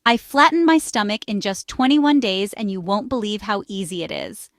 I flattened my stomach in just 21 days, and you won't believe how easy it is.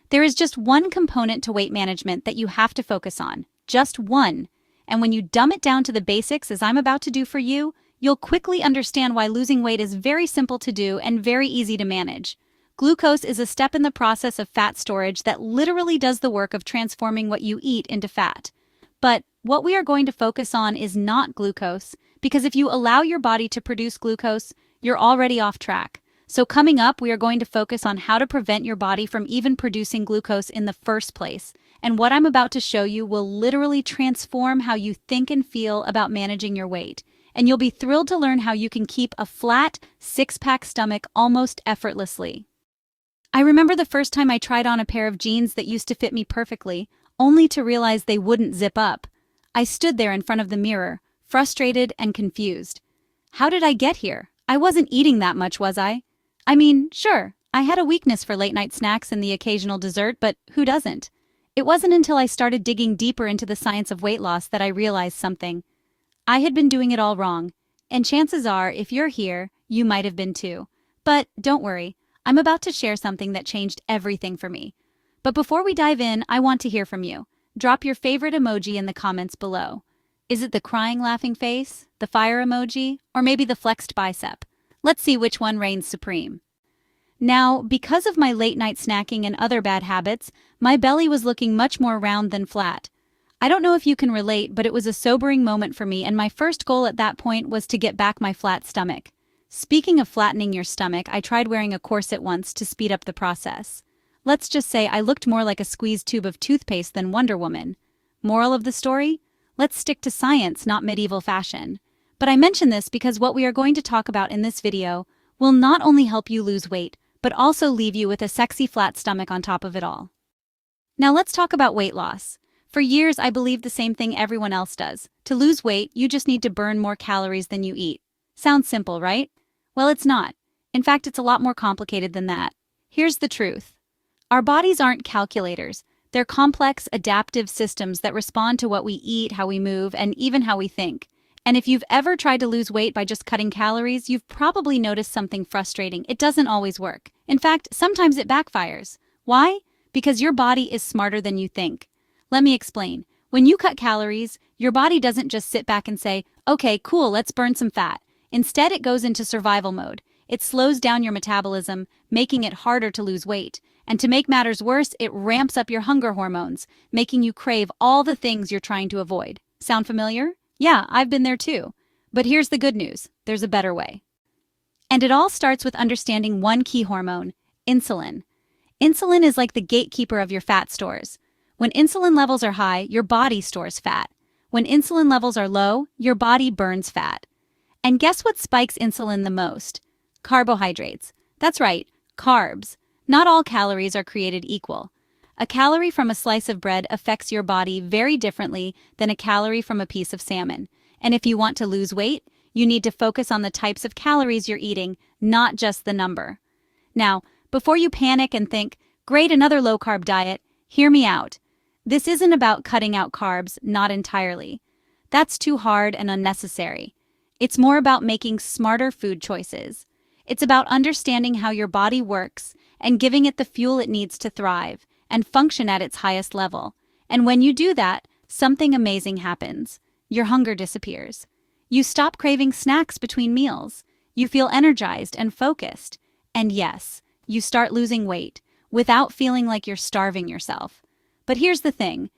There is just one component to weight management that you have to focus on. Just one. And when you dumb it down to the basics, as I'm about to do for you, you'll quickly understand why losing weight is very simple to do and very easy to manage. Glucose is a step in the process of fat storage that literally does the work of transforming what you eat into fat. But what we are going to focus on is not glucose, because if you allow your body to produce glucose, you're already off track. So coming up, we are going to focus on how to prevent your body from even producing glucose in the first place. And what I'm about to show you will literally transform how you think and feel about managing your weight. And you'll be thrilled to learn how you can keep a flat, six-pack stomach almost effortlessly. I remember the first time I tried on a pair of jeans that used to fit me perfectly, only to realize they wouldn't zip up. I stood there in front of the mirror, frustrated and confused. How did I get here? I wasn't eating that much, was I? I mean, sure, I had a weakness for late-night snacks and the occasional dessert, but who doesn't? It wasn't until I started digging deeper into the science of weight loss that I realized something. I had been doing it all wrong, and chances are, if you're here, you might have been too. But don't worry, I'm about to share something that changed everything for me. But before we dive in, I want to hear from you. Drop your favorite emoji in the comments below. Is it the crying laughing face, the fire emoji, or maybe the flexed bicep? Let's see which one reigns supreme. Now, because of my late-night snacking and other bad habits, my belly was looking much more round than flat. I don't know if you can relate, but it was a sobering moment for me, and my first goal at that point was to get back my flat stomach. Speaking of flattening your stomach, I tried wearing a corset once to speed up the process. Let's just say I looked more like a squeezed tube of toothpaste than Wonder Woman. Moral of the story? Let's stick to science, not medieval fashion. But I mention this because what we are going to talk about in this video will not only help you lose weight, but also leave you with a sexy flat stomach on top of it all. Now let's talk about weight loss. For years, I believed the same thing everyone else does. To lose weight, you just need to burn more calories than you eat. Sounds simple, right? Well, it's not. In fact, it's a lot more complicated than that. Here's the truth. Our bodies aren't calculators. They're complex, adaptive systems that respond to what we eat, how we move, and even how we think. And if you've ever tried to lose weight by just cutting calories, you've probably noticed something frustrating. It doesn't always work. In fact, sometimes it backfires. Why? Because your body is smarter than you think. Let me explain. When you cut calories, your body doesn't just sit back and say, okay, cool, let's burn some fat. Instead, it goes into survival mode. It slows down your metabolism, making it harder to lose weight. And to make matters worse, it ramps up your hunger hormones, making you crave all the things you're trying to avoid. Sound familiar? Yeah, I've been there too. But here's the good news. There's a better way. And it all starts with understanding one key hormone, insulin. Insulin is like the gatekeeper of your fat stores. When insulin levels are high, your body stores fat. When insulin levels are low, your body burns fat. And guess what spikes insulin the most? Carbohydrates. That's right, carbs. Not all calories are created equal. A calorie from a slice of bread affects your body very differently than a calorie from a piece of salmon. And if you want to lose weight, you need to focus on the types of calories you're eating, not just the number. Now, before you panic and think, great, another low-carb diet, hear me out. This isn't about cutting out carbs, not entirely. That's too hard and unnecessary. It's more about making smarter food choices. It's about understanding how your body works and giving it the fuel it needs to thrive and function at its highest level. And when you do that, something amazing happens. Your hunger disappears. You stop craving snacks between meals. You feel energized and focused. And yes, you start losing weight without feeling like you're starving yourself. But here's the thing.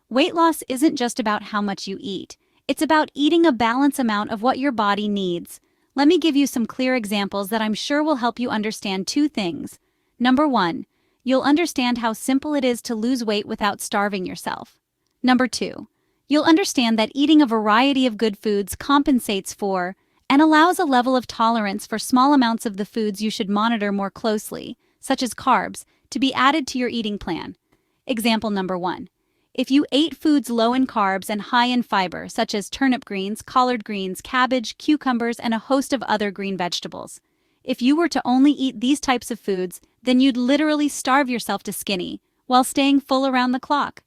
Weight loss isn't just about how much you eat. It's about eating a balanced amount of what your body needs. Let me give you some clear examples that I'm sure will help you understand two things. Number one, you'll understand how simple it is to lose weight without starving yourself. Number two, you'll understand that eating a variety of good foods compensates for and allows a level of tolerance for small amounts of the foods you should monitor more closely, such as carbs, to be added to your eating plan. Example number one. If you ate foods low in carbs and high in fiber, such as turnip greens, collard greens, cabbage, cucumbers, and a host of other green vegetables. If you were to only eat these types of foods, then you'd literally starve yourself to skinny, while staying full around the clock.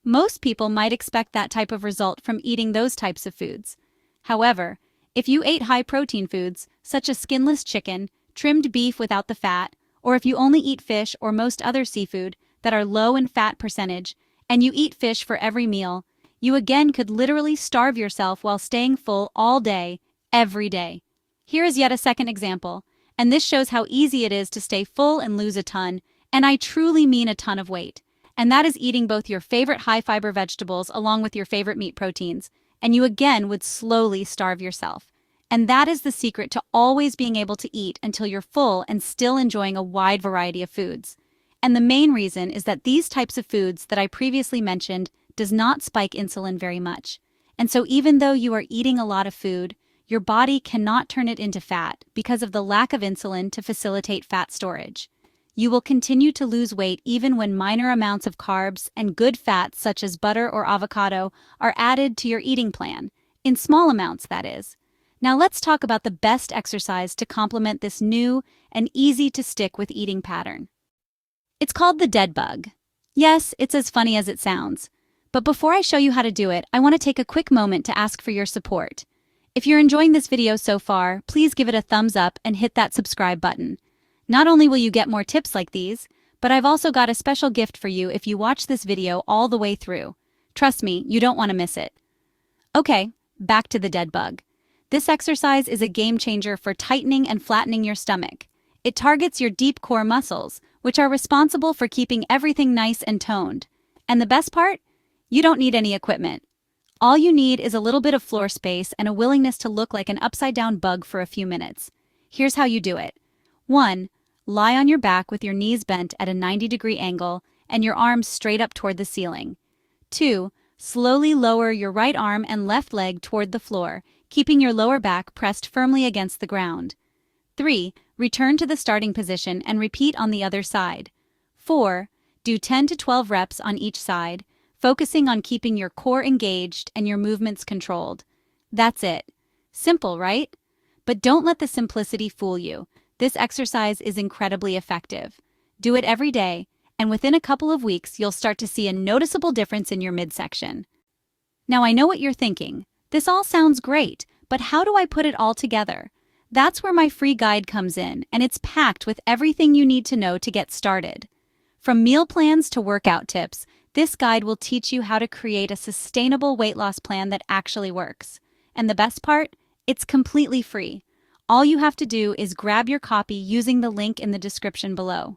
Most people might expect that type of result from eating those types of foods. However, If you ate high-protein foods, such as skinless chicken, trimmed beef without the fat, or if you only eat fish or most other seafood that are low in fat percentage, and you eat fish for every meal, you again could literally starve yourself while staying full all day, every day. Here is yet a second example, and this shows how easy it is to stay full and lose a ton, and I truly mean a ton of weight. And that is eating both your favorite high-fiber vegetables along with your favorite meat proteins, and you again would slowly starve yourself. And that is the secret to always being able to eat until you're full and still enjoying a wide variety of foods. And the main reason is that these types of foods that I previously mentioned does not spike insulin very much. And so even though you are eating a lot of food, your body cannot turn it into fat because of the lack of insulin to facilitate fat storage. You will continue to lose weight even when minor amounts of carbs and good fats such as butter or avocado are added to your eating plan, in small amounts that is. Now let's talk about the best exercise to complement this new and easy to stick with eating pattern. It's called the dead bug. Yes, it's as funny as it sounds. But before I show you how to do it, I want to take a quick moment to ask for your support. If you're enjoying this video so far, please give it a thumbs up and hit that subscribe button. Not only will you get more tips like these, but I've also got a special gift for you if you watch this video all the way through. Trust me, you don't want to miss it. Okay, back to the dead bug. This exercise is a game changer for tightening and flattening your stomach. It targets your deep core muscles, which are responsible for keeping everything nice and toned. And the best part? You don't need any equipment. All you need is a little bit of floor space and a willingness to look like an upside-down bug for a few minutes. Here's how you do it. 1. Lie on your back with your knees bent at a 90-degree angle and your arms straight up toward the ceiling. 2. Slowly lower your right arm and left leg toward the floor, keeping your lower back pressed firmly against the ground. 3. Return to the starting position and repeat on the other side. 4. Do 10 to 12 reps on each side, focusing on keeping your core engaged and your movements controlled. That's it. Simple, right? But don't let the simplicity fool you. This exercise is incredibly effective. Do it every day, and within a couple of weeks, you'll start to see a noticeable difference in your midsection. Now, I know what you're thinking. This all sounds great, but how do I put it all together? That's where my free guide comes in, and it's packed with everything you need to know to get started. From meal plans to workout tips, this guide will teach you how to create a sustainable weight loss plan that actually works. And the best part? It's completely free. All you have to do is grab your copy using the link in the description below.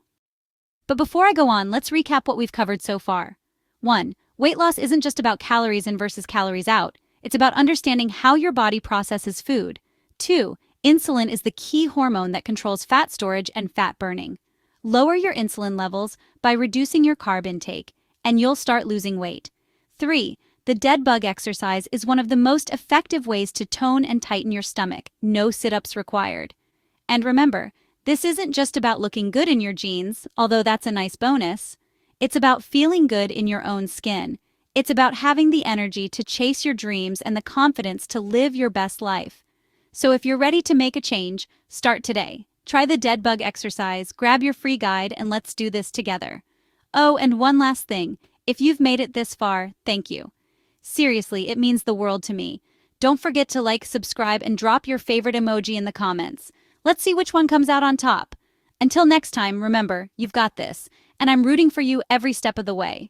But before I go on, let's recap what we've covered so far. 1. Weight loss isn't just about calories in versus calories out. It's about understanding how your body processes food. 2. Insulin is the key hormone that controls fat storage and fat burning. Lower your insulin levels by reducing your carb intake, and you'll start losing weight. 3. The dead bug exercise is one of the most effective ways to tone and tighten your stomach, no sit-ups required. And remember, this isn't just about looking good in your jeans, although that's a nice bonus. It's about feeling good in your own skin. It's about having the energy to chase your dreams and the confidence to live your best life. So if you're ready to make a change, start today. Try the dead bug exercise, grab your free guide, and let's do this together. Oh, and one last thing. If you've made it this far, thank you. Seriously, it means the world to me. Don't forget to like, subscribe, and drop your favorite emoji in the comments. Let's see which one comes out on top. Until next time, remember, you've got this, and I'm rooting for you every step of the way.